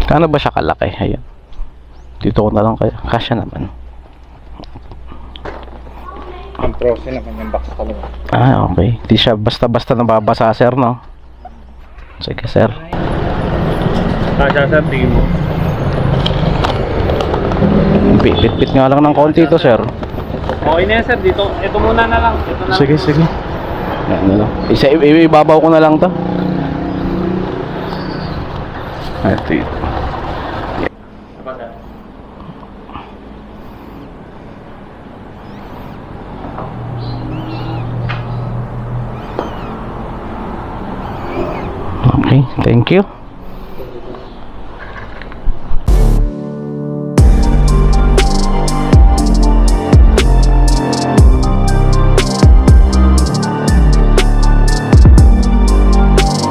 Kano ba siya kalaki? Ayan. Dito ko na lang kaya. Kasya naman. Ang frozen naman yung box talaga. Ah, okay. Di siya basta-basta nababasa, sir, no? Sige, sir. Kasya sir, tingin mo. Pit-pit nga lang ng konti ito, sir. Okay na yan sir, dito. Ito muna na lang. Ito na Sige, sige. Ano lang. Ibabaw ko na lang to. Ito yun. Okay, thank you.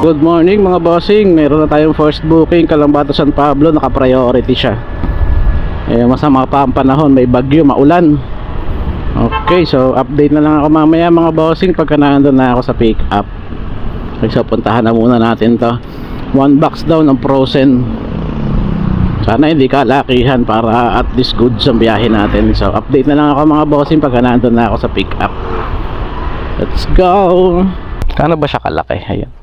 Good morning mga bossing. Meron na tayong first booking, Kalambato San Pablo. Naka-priority siya. Masama pa ang panahon, may bagyo, maulan. Okay, so update na lang ako mamaya mga bossing pagka nandun na ako sa pick up. So puntahan na muna natin to. 1 box daw ng frozen. Sana hindi kalakihan para at least good sa biyahe natin. So update na lang ako mga bossing pagka nandun na ako sa pick up. Let's go. Kano ba siya kalaki? Ayan.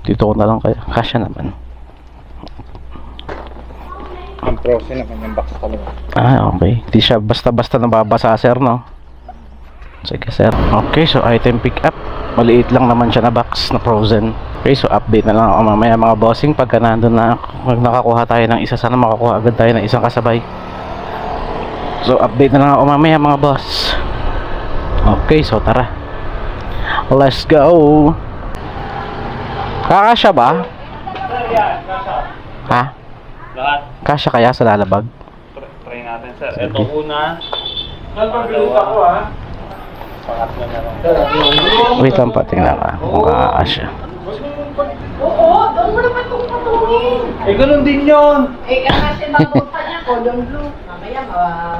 Dito ko na lang kaya. Kasya naman. Ang frozen naman yung box talaga. Ah, okay. Di siya basta-basta nababasa, sir, no? Sige, sir. Okay, so item pick up. Maliit lang naman siya na box na frozen. Okay, so update na lang ako mamaya mga bossing pagka nandun na pag nakakuha tayo ng isa. Sana makakuha agad tayo ng isang kasabay. So update na lang ako mamaya mga boss. Okay, so tara. Let's go. Kakasya ba? Ha? Lahat. Kasya kaya sa lalabag? Try natin sir. Sige. Ito una. Nagpagluto ako ha. Pangatlo na lang. Wait lang pa, tingnan ka kung kakasya. Oo, doon mo naman kung patulong. Eh ganun din yun. Eh, kasi mapunta niya, cordon bleu. Mamaya,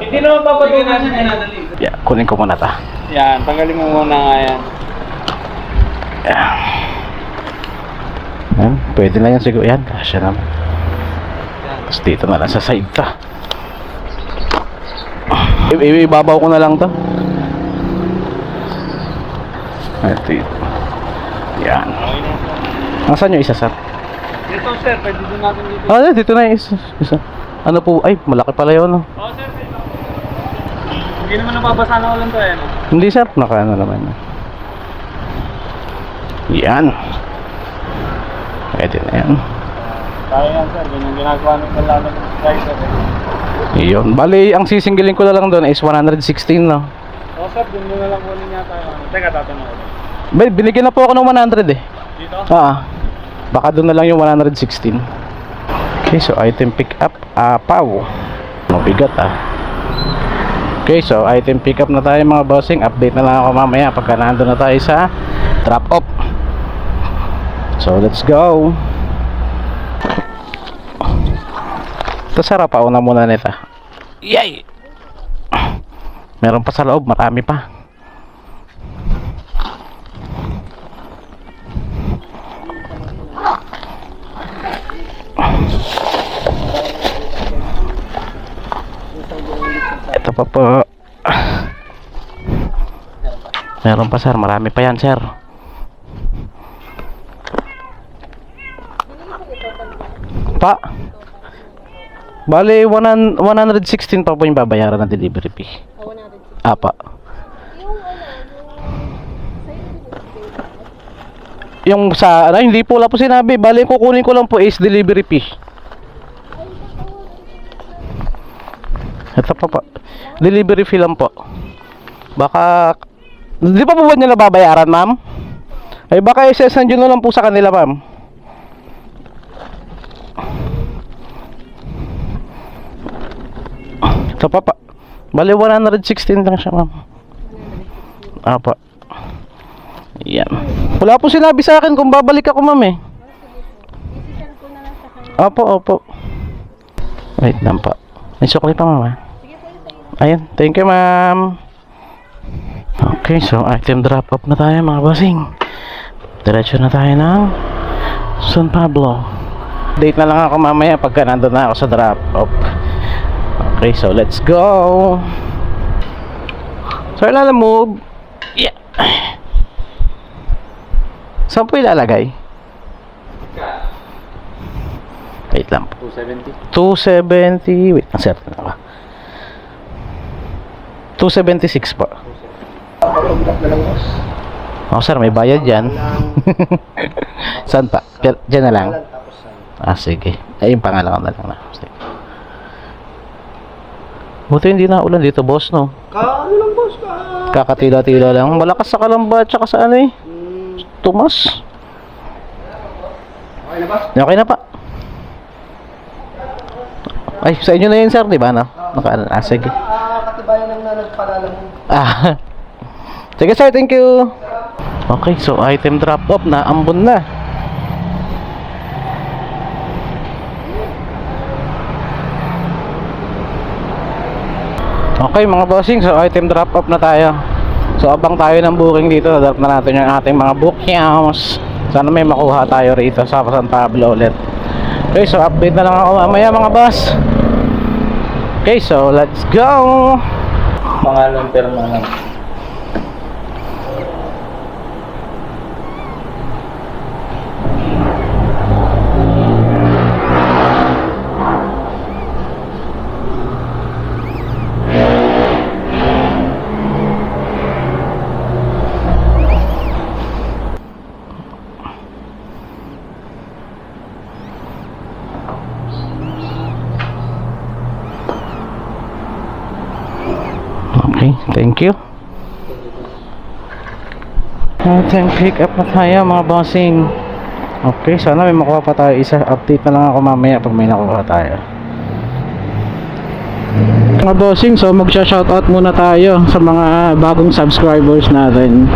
Hindi naman papatuloy natin pinadali. Yeah, kunin ko muna ta. Yan, tanggalin mo muna nga yan. Yeah. Yan, pwede na yan siguro. Yan, kasya naman. Tapos dito na lang sa side ta. Ibabaw ko na lang to. Ito yun. Yan. Okay na sir. Nasaan yung isa, sir? Dito sir, pwede din natin dito. Ah, dito na yung isa. Ano po? Ay, malaki pala yun, no? Oo sir, dito. Hindi naman nababasa na ulan to eh. No? Hindi, sir. Nakaano naman. Yan. Pwede na yan. Kaya yan sir, ganyan ginagawa ng kalaman ng driver eh. Yun. Bali, ang sisingilin ko na lang doon is 116, no? Oo sir, dun mo na lang kunin yata. Teka, tatanong ko. Binigyan na po ako ng 100 eh. Dito? Baka doon na lang yung 116. Okay, so item pick up. Apaw. Mabigat Okay, so item pick up na tayo mga bossing. Update na lang ako mamaya pagka nandun na tayo sa drop off. So let's go. Ito sarap, pauna muna nito. Yay! Meron pa sa loob, marami pa. Ito pa po. Meron pa sir, marami pa yan sir. Pa, bali 116 pa po yung babayaran ng delivery fee. Apa. Yung sa hindi po wala po sinabi. Bali kukunin ko lang po is delivery fee. Ito pa. Delivery fee lang po. Baka di pa po ba nila babayaran, ma'am? Ay baka i-send nyo na lang po sa kanila, ma'am. Ito pa. Bali 116 lang siya, ma'am. Apa. Yan. Wala po sinabi sa akin kung babalik ako, ma'am eh. Opo. Wait lang pa. May sukli pa, ma'am. Ayan. Thank you, ma'am. Okay, so item drop off na tayo mga bossing. Diretso na tayo ng San Pablo. update na lang ako mamaya pagka nandun na ako sa drop off. Okay, so let's go. Sir, lalamove. Yeah. Saan po ilalagay? Wait lang po. 270. Wait lang, sir. 276 po. Oh, sir, may bayad dyan. Saan pa? Dyan na lang. Ah, sige. Ay, yung pangalan ko na lang na. Sige. Buti hindi na ulan dito, boss, no? Ano lang, boss? Kakatila-tila lang. Malakas sa Kalamba at saka sa ano eh. Tumas. Okay na ba? Okay na pa. Ay, sa inyo na yun, sir, di ba, no? Sige. Katibayan lang na nagpalala mo. Ah. Sige, sir, thank you. Okay, so item drop off na, ambon na. Okay, mga bossing, so item drop off na tayo. So abang tayo ng booking dito, drop na natin yung ating mga bookings. Sana may makuha tayo rito sa San Pablo ulit. Okay, so update na lang ako mamaya mga boss. Okay, so let's go. Pangalan permanent. Okay, thank you. Ating pick up na tayo mga bossing. Okay, sana may makuha pa tayo isa. Update na lang ako mamaya pag may nakuha tayo. Mga bossing, so magsha-shoutout muna tayo sa mga bagong subscribers natin.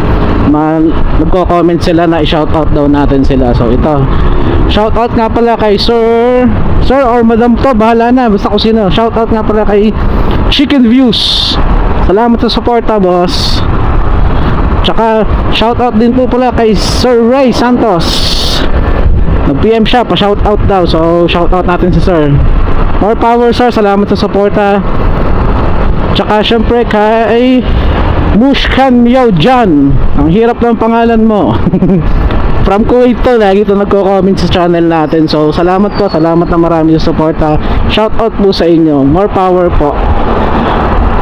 Nagko-comment sila na i-shoutout daw natin sila. So ito, shoutout nga pala kay Sir or Madam to, bahala na, basta ko sino. Shoutout nga pala kay Chicken Views. Salamat sa suporta, boss. Tsaka shoutout din po pala kay Sir Ray Santos. Nag-PM siya, pa-shoutout daw. So shoutout natin si Sir. More power, Sir. Salamat sa suporta. Tsaka syempre kay Mushkan Miao Jan. Ang hirap ng pangalan mo. From Kuwait to, lagi to nagko-comment sa channel natin. So salamat po, salamat na marami sa suporta. Shoutout po sa inyo. More power po.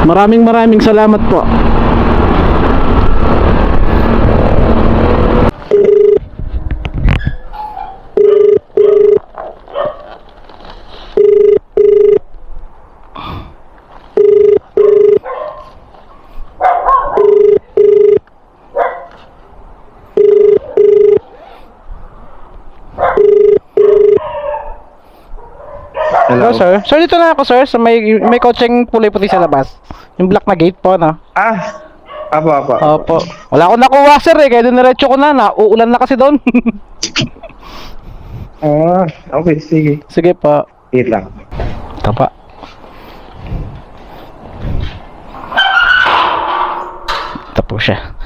Maraming salamat po. Hello, sir. Sir, dito na ako, sir. Sa may kotseng kulay puti sa labas. Yung black na gate po, no? Apa. Opo. Wala akong nakuha, sir, eh. Kaya diniretso ko na. Uulan na kasi doon. Okay, sige. Sige po. Wait lang. Ito pa. Ito po siya.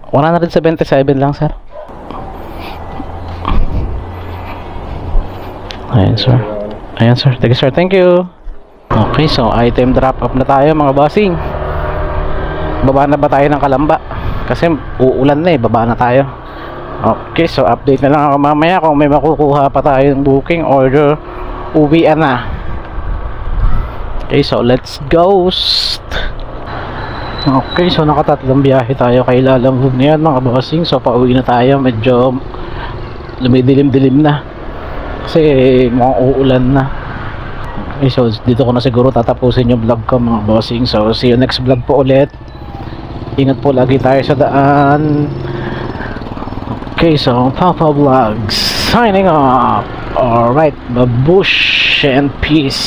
177 lang, sir. Ayan, sir. Ayan, sir. Thank you, sir. Thank you. Okay, so item drop up na tayo, mga bossing. Baba na ba tayo ng Kalamba? Kasi uulan na eh. Baba na tayo. Okay, so update na lang ako mamaya kung may makukuha pa tayo ng booking order. Uwian na. Okay, so let's go. Okay, so nakatatlong biyahe tayo kay Lalamove na yan, mga bossing. So pauwi na tayo. Medyo lumidilim-dilim na. Kasi mukhang uulan na. Okay, so dito ko na siguro tatapusin yung vlog ko, mga bossing. So see you next vlog po ulit. Ingat po lagi tayo sa daan. Okay, so Papa Vlogs signing off. Alright, babush and peace.